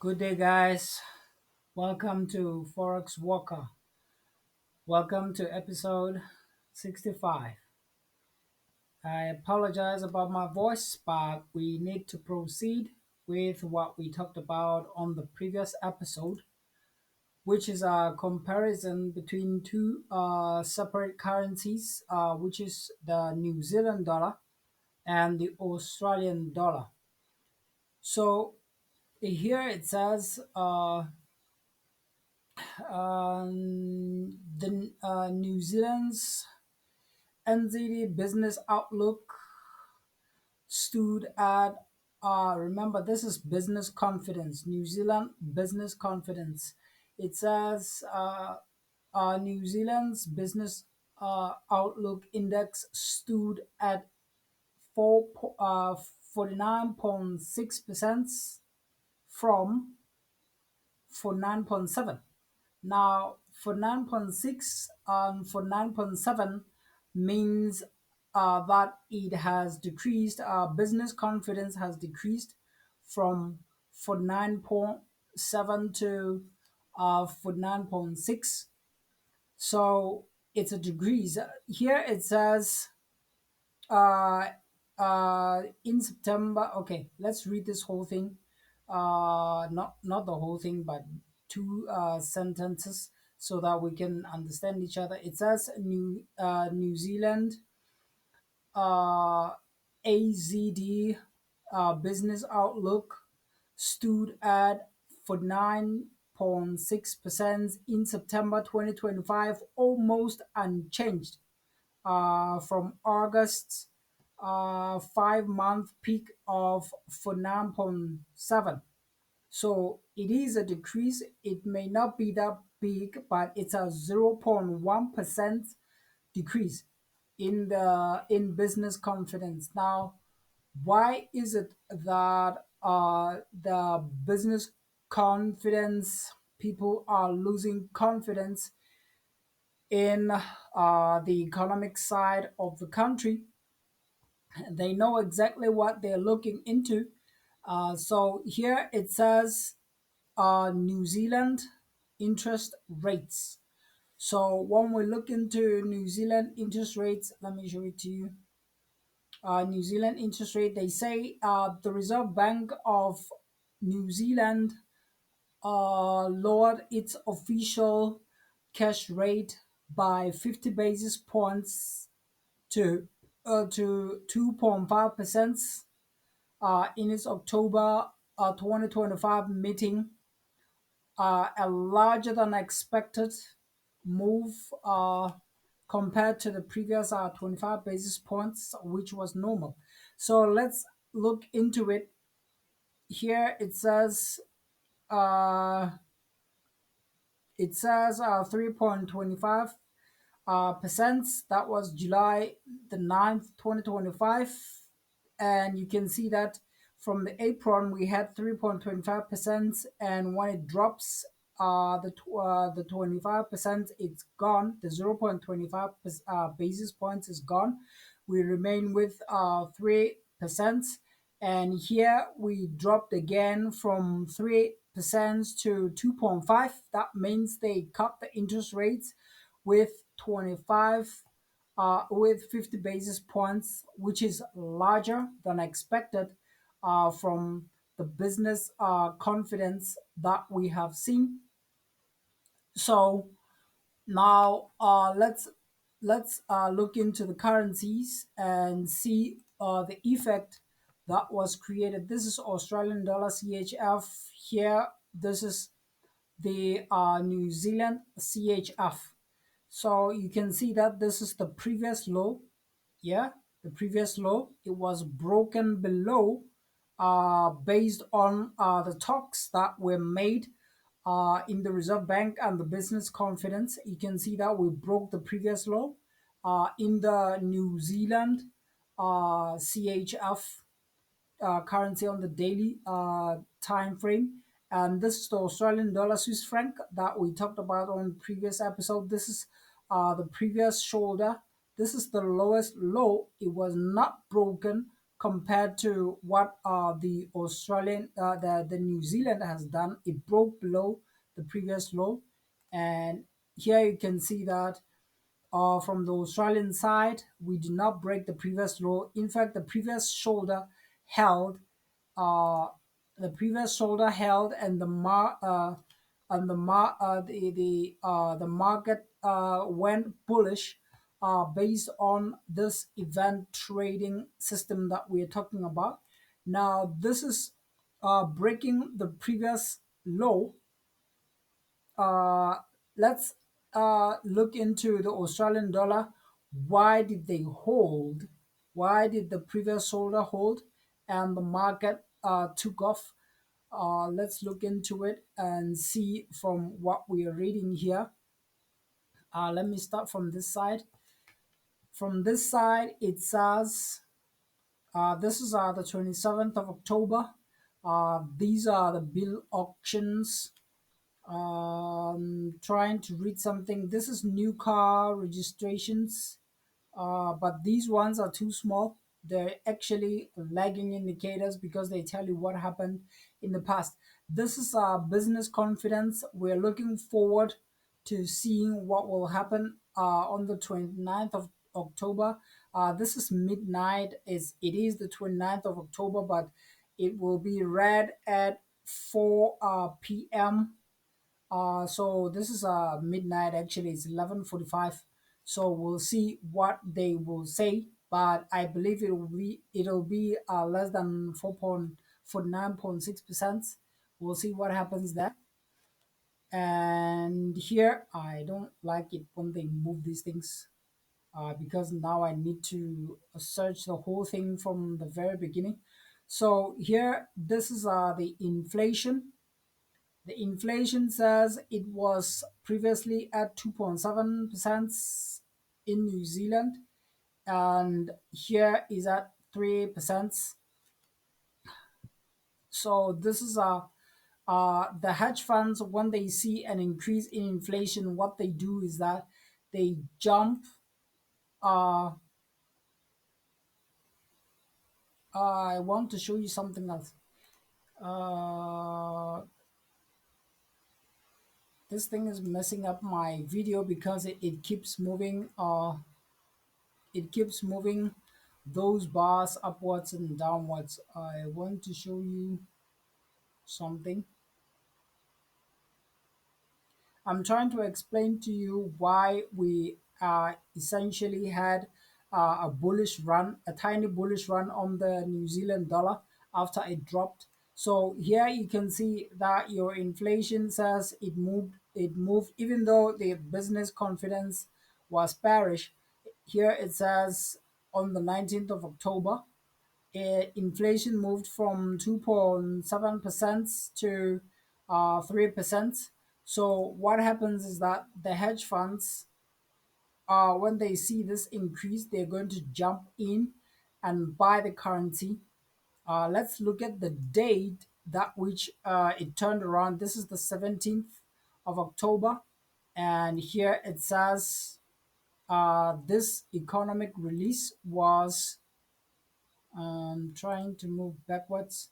Good day, guys. Welcome to Forex Walker. Welcome to episode 65. I apologize about my voice, but we need to proceed with what we talked about on the previous episode, which is a comparison between two separate currencies, which is the New Zealand dollar and the Australian dollar. So here it says the New Zealand's NZD business outlook stood at remember this is business confidence, New Zealand business confidence. It says New Zealand's business outlook index stood at 49.6% from 49.7. Now, for 9.6 and for 9.7 means that it has decreased, business confidence has decreased from for 9.7 to for 9.6. So it's a degrees. Here it says uh, in September. Okay, let's read this whole thing. Not the whole thing, but two sentences so that we can understand each other. It says New Zealand uh, AZD business outlook stood at for 9.6% in September 2025, almost unchanged from August 5 month peak of for 9.7. So it is a decrease. It may not be that big, but it's a 0.1% decrease in business confidence. Now, why is it that the business confidence people are losing confidence in the economic side of the country? They know exactly what they're looking into. So here it says New Zealand interest rates. So when we look into New Zealand interest rates, let me show it to you. New Zealand interest rate, they say the Reserve Bank of New Zealand lowered its official cash rate by 50 basis points to 2.5% in its October 2025 meeting, a larger than expected move compared to the previous 25 basis points, which was normal. So let's look into it. Here uh, it says 3.25 percent. That was July the 9th, 2025. And you can see that from the April we had 3.25%, and when it drops the 25%, it's gone. The 0.25 basis points is gone. We remain with 3%, and here we dropped again from 3% to 2.5. That means they cut the interest rates with 25 with 50 basis points, which is larger than expected from the business confidence that we have seen. So now let's look into the currencies and see the effect that was created. This is Australian dollar CHF. Here, this is the New Zealand CHF. So you can see that this is the previous low. Yeah, the previous low. It was broken below based on the talks that were made in the Reserve Bank and the business confidence. You can see that we broke the previous low in the New Zealand CHF currency on the daily time frame. And this is the Australian dollar Swiss franc that we talked about on the previous episode. This is the previous shoulder. This is the lowest low. It was not broken compared to what the Australian, the New Zealand has done. It broke below the previous low, and here you can see that from the Australian side, we did not break the previous low. In fact, the previous shoulder held, uh, and the market went bullish based on this event trading system that we are talking about. Now, this is breaking the previous low. uh, let's look into the Australian dollar. Why did they hold? Why did the previous holder hold and the market took off? Let's look into it and see from what we are reading here. Let me start from this side. From this side, it says this is the 27th of October. These are the bill auctions. Trying to read something. This is new car registrations, but these ones are too small. They're actually lagging indicators because they tell you what happened in the past. This is business confidence. We're looking forward to seeing what will happen on the 29th of October. This is midnight. It is the 29th of October, but it will be read at 4 p.m. So this is midnight. Actually, it's 11:45. So we'll see what they will say, but I believe it'll be less than 49.6%. We'll see what happens there. And here, I don't like it when they move these things because now I need to search the whole thing from the very beginning. So here, this is the inflation. The inflation says it was previously at 2.7% in New Zealand, and here is at 3%. So this is the hedge funds, when they see an increase in inflation, what they do is that they jump. Uh, I want to show you something else. Uh, this thing is messing up my video because it keeps moving. It keeps moving those bars upwards and downwards. I want to show you something. I'm trying to explain to you why we essentially had a bullish run, a tiny bullish run on the New Zealand dollar after it dropped. So here you can see that your inflation says it moved, even though the business confidence was bearish. Here it says on the 19th of October, inflation moved from 2.7% to 3%. So what happens is that the hedge funds, when they see this increase, they're going to jump in and buy the currency. Let's look at the date that which it turned around. This is the 17th of October, and here it says this economic release was trying to move backwards.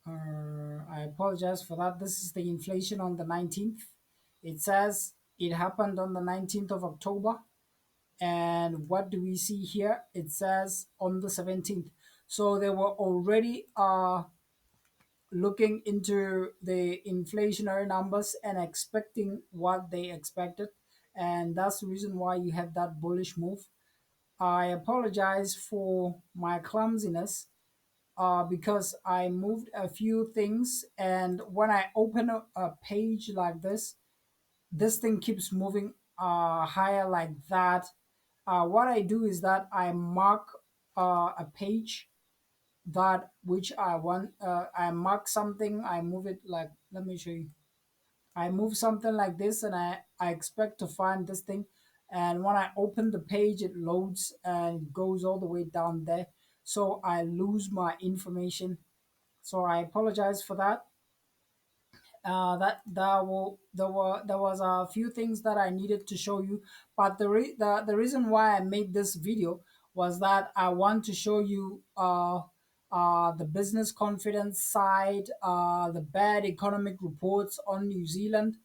I apologize for that. This is the inflation on the 19th. It says it happened on the 19th of October. And what do we see here? It says on the 17th. So they were already looking into the inflationary numbers and expecting what they expected. And that's the reason why you had that bullish move. I apologize for my clumsiness because I moved a few things, and when I open a page like this thing keeps moving higher like that. What I do is that I mark a page that which I want. I mark something. I move it like. Let me show you. I move something like this, and I expect to find this thing. And when I open the page, it loads and it goes all the way down there. So I lose my information. So I apologize for that. That there was a few things that I needed to show you, but the reason why I made this video was that I want to show you the business confidence side, the bad economic reports on New Zealand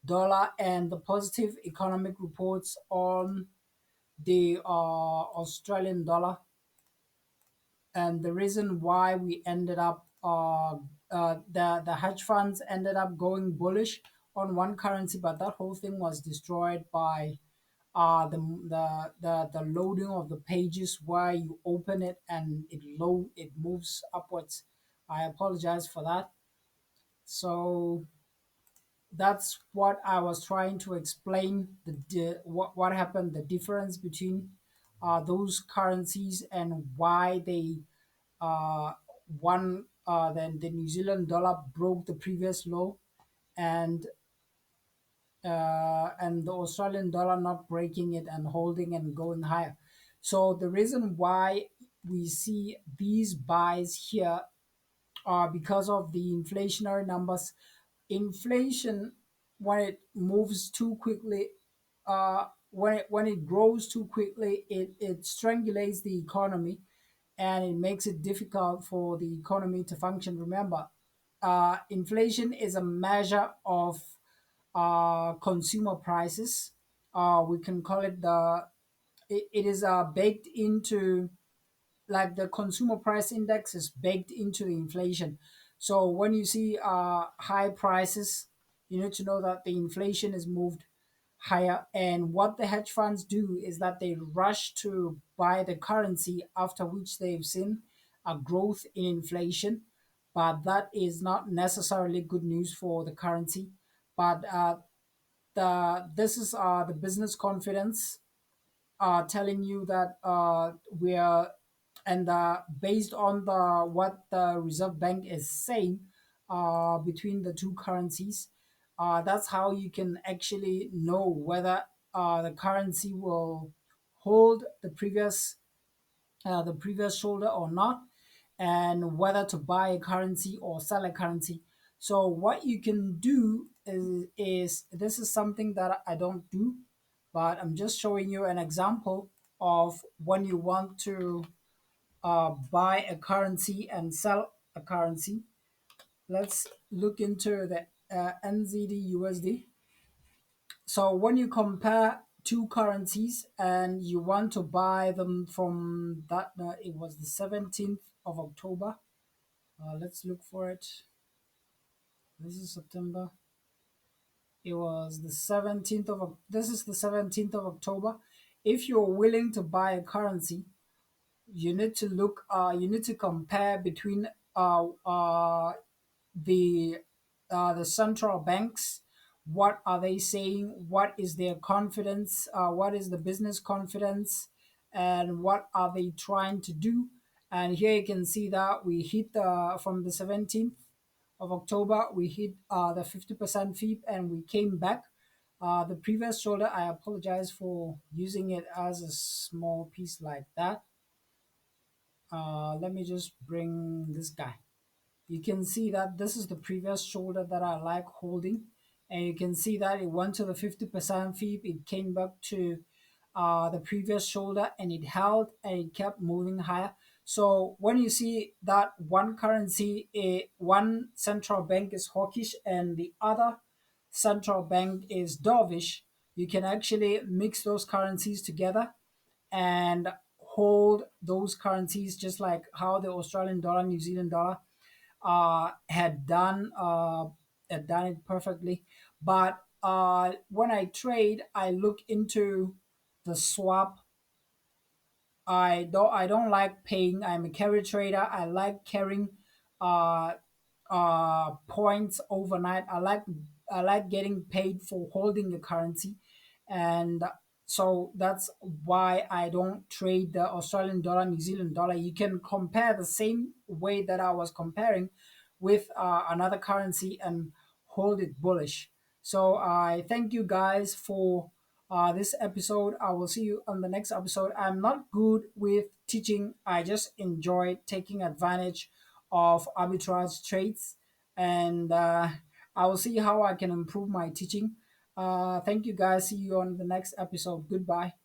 dollar, and the positive economic reports on the Australian dollar, and the reason why we ended up the hedge funds ended up going bullish on one currency, but that whole thing was destroyed by the loading of the pages where you open it and it moves upwards. I apologize for that. So that's what I was trying to explain what happened, the difference between those currencies and why they uh, one then the New Zealand dollar broke the previous low, and and the Australian dollar not breaking it and holding and going higher. So the reason why we see these buys here are because of the inflationary numbers. Inflation, when it moves too quickly, when it grows too quickly, it strangulates the economy and it makes it difficult for the economy to function. Remember, inflation is a measure of consumer prices. We can call it it is baked into, like, the consumer price index is baked into the inflation. So when you see high prices, you need to know that the inflation is moved higher. And what the hedge funds do is that they rush to buy the currency after which they've seen a growth in inflation. But that is not necessarily good news for the currency. But this is the business confidence telling you that we are, and based on the what the Reserve Bank is saying between the two currencies, that's how you can actually know whether the currency will hold the previous shoulder or not, and whether to buy a currency or sell a currency. So what you can do is this is something that I don't do, but I'm just showing you an example of when you want to buy a currency and sell a currency. Let's look into the NZD USD. So when you compare two currencies and you want to buy them from that, it was the 17th of October. Let's look for it. This is September. It was the 17th of, this is the 17th of October. If you're willing to buy a currency, you need to you need to compare between the the central banks. What are they saying? What is their confidence? What is the business confidence? And what are they trying to do? And here you can see that we hit from the 17th of October, we hit the 50% feed and we came back. The previous shoulder, I apologize for using it as a small piece like that. Let me just bring this guy. You can see that this is the previous shoulder that I like holding, and you can see that it went to the 50% feed, it came back to the previous shoulder and it held and it kept moving higher. So when you see that one currency, one central bank is hawkish and the other central bank is dovish, you can actually mix those currencies together and hold those currencies, just like how the Australian dollar, New Zealand dollar had done it perfectly. But when I trade, I look into the swap. I don't like paying. I'm a carry trader. I like carrying uh, points overnight. I like getting paid for holding the currency, and so that's why I don't trade the Australian dollar, New Zealand dollar. You can compare the same way that I was comparing with another currency and hold it bullish. So I thank you guys for this episode. I will see you on the next episode. I'm not good with teaching. I just enjoy taking advantage of arbitrage trades, and I will see how I can improve my teaching. Thank you guys. See you on the next episode. Goodbye.